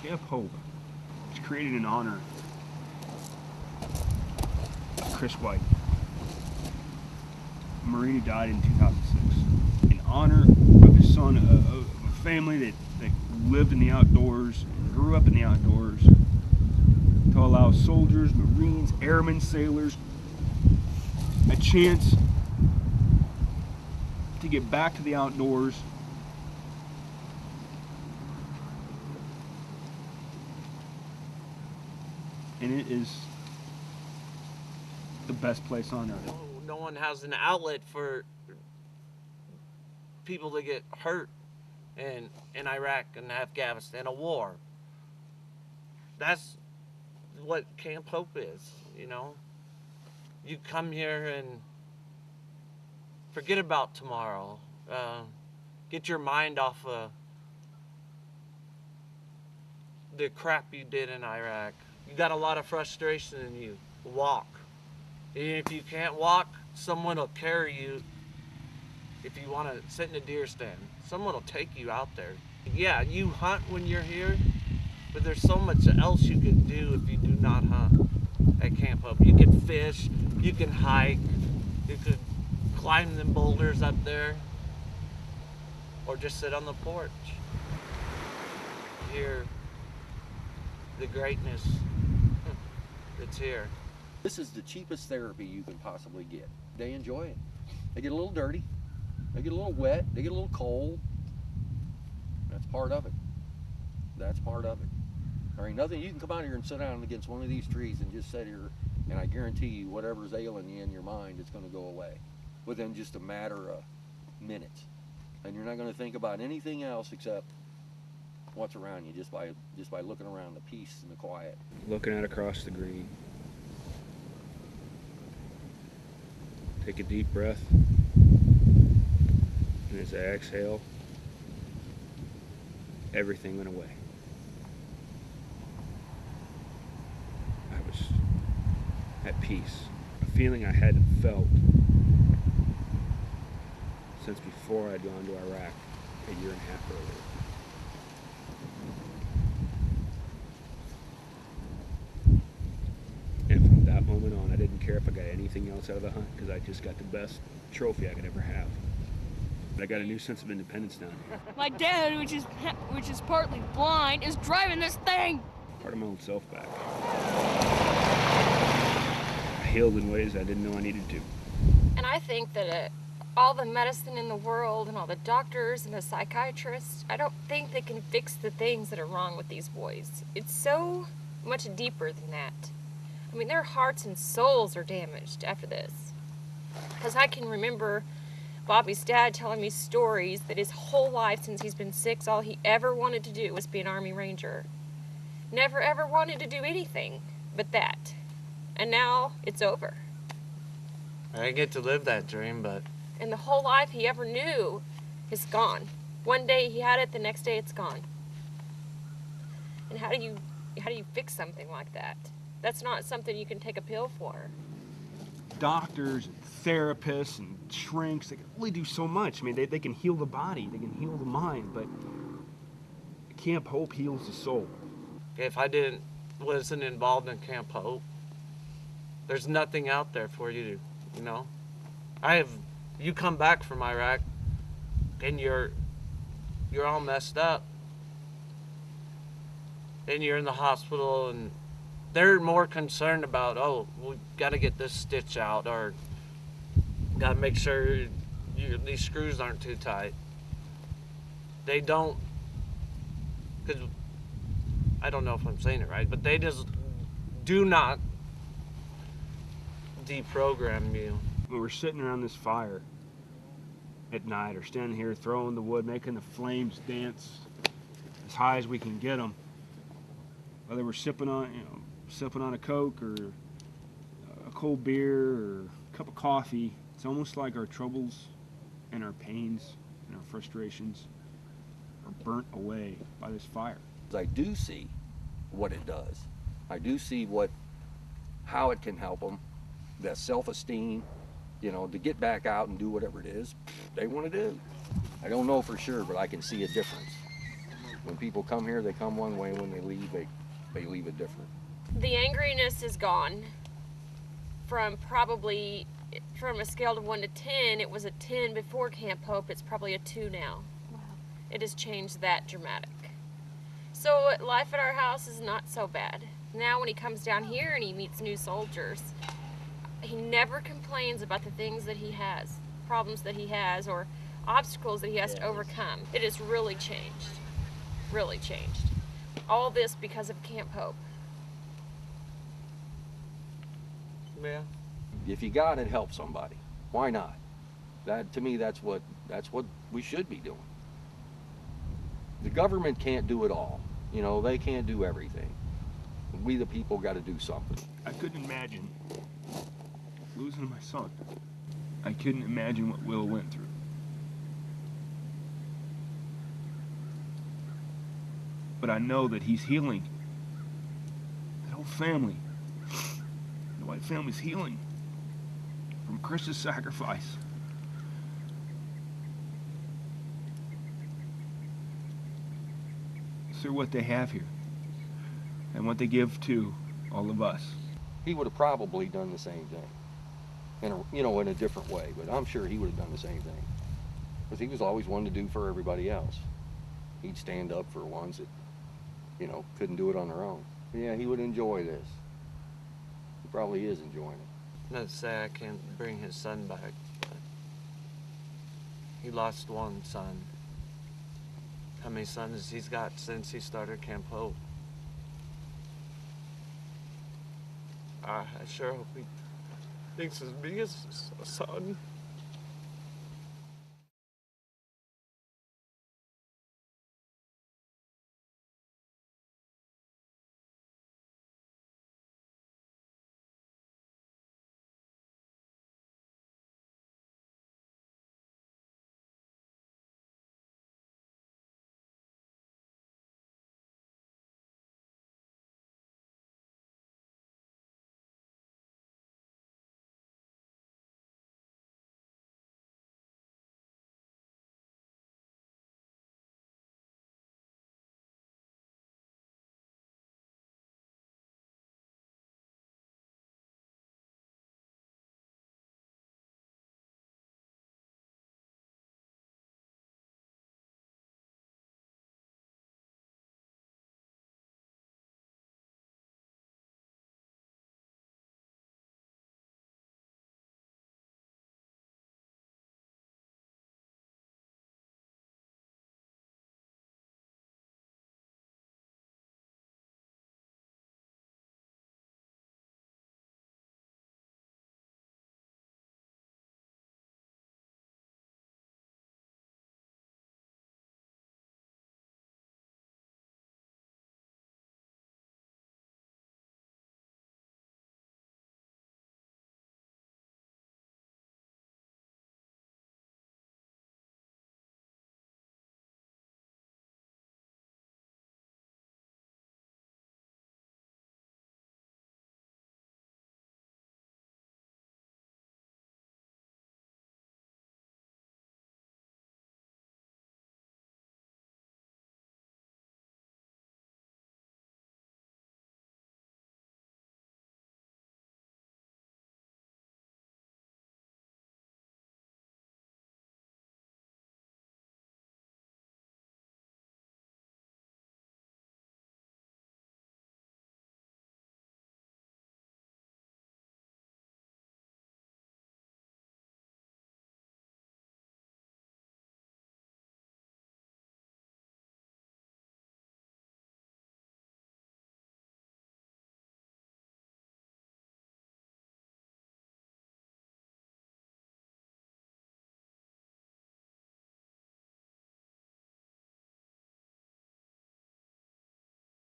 Camp Hope was created in honor of Chris White, a Marine who died in 2006. In honor of his son, of a family that lived in the outdoors, and grew up in the outdoors, to allow soldiers, Marines, airmen, sailors a chance to get back to the outdoors and it is the best place on earth. No one has an outlet for people to get hurt in Iraq and Afghanistan, a war. That's what Camp Hope is, you know? You come here and forget about tomorrow. Get your mind off of the crap you did in Iraq. You got a lot of frustration in you. Walk. And if you can't walk, someone will carry you. If you want to sit in a deer stand, someone will take you out there. Yeah, you hunt when you're here, but there's so much else you can do if you do not hunt at Camp Hope. You can fish, you can hike, you could climb them boulders up there, or just sit on the porch. Hear the greatness that's here. This is the cheapest therapy you can possibly get. They enjoy it. They get a little dirty, they get a little wet, they get a little cold. That's part of it. That's part of it. There ain't nothing, you can come out here and sit down against one of these trees and just sit here, and I guarantee you whatever's ailing you in your mind is going to go away within just a matter of minutes. And you're not going to think about anything else except what's around you, just by looking around, the peace and the quiet. Looking out across the green. Take a deep breath, and as I exhale, everything went away. I was at peace, a feeling I hadn't felt since before I'd gone to Iraq a year and a half earlier. And from that moment on, I didn't care if I got anything else out of the hunt, because I just got the best trophy I could ever have. But I got a new sense of independence down here. My dad, which is partly blind, is driving this thing. Part of my own self back. I healed in ways I didn't know I needed to. And I think that all the medicine in the world and all the doctors and the psychiatrists, I don't think they can fix the things that are wrong with these boys. It's so much deeper than that. I mean, their hearts and souls are damaged after this. Because I can remember Bobby's dad telling me stories that his whole life since he's been 6, all he ever wanted to do was be an Army Ranger. Never ever wanted to do anything but that. And now it's over. I get to live that dream, but... And the whole life he ever knew is gone. One day he had it, the next day it's gone. And how do you fix something like that? That's not something you can take a pill for. Doctors and therapists and shrinks, they can only do so much. I mean, they can heal the body, they can heal the mind, but Camp Hope heals the soul. If I wasn't involved in Camp Hope, there's nothing out there for you to, you know? You come back from Iraq and you're all messed up. And you're in the hospital and they're more concerned about, oh, we got to get this stitch out, or got to make sure these screws aren't too tight. They don't, because I don't know if I'm saying it right, but they just do not deprogram you. When we're sitting around this fire at night, or standing here throwing the wood, making the flames dance as high as we can get them, whether we're sipping on a Coke or a cold beer or a cup of coffee, it's almost like our troubles and our pains and our frustrations are burnt away by this fire. I do see what it does. I do see how it can help them, that self-esteem, to get back out and do whatever it is they want to do. I don't know for sure, but I can see a difference. When people come here, they come one way. When they leave, they leave it different. The angriness is gone. From a scale of 1 to 10, it was a 10 before Camp Hope. It's probably a 2 now. Wow. It has changed that dramatic. So life at our house is not so bad. Now when he comes down here and he meets new soldiers, he never complains about the things that he has, problems that he has, or obstacles that he has to overcome. It has really changed. Really changed. All this because of Camp Hope. Yeah. If you got it, help somebody. Why not? That, to me, that's what we should be doing. The government can't do it all. You know, they can't do everything. We the people got to do something. I couldn't imagine losing my son. I couldn't imagine what Will went through. But I know that he's healing. That whole family, the White family's healing from Chris's sacrifice. Through what they have here and what they give to all of us. He would have probably done the same thing, in a different way. But I'm sure he would have done the same thing, because he was always one to do for everybody else. He'd stand up for ones that, couldn't do it on their own. Yeah, he would enjoy this. He probably is enjoying it. Not to say I can't bring his son back, but he lost one son. How many sons he's got since he started Camp Hope? I sure hope he thinks of me as a son.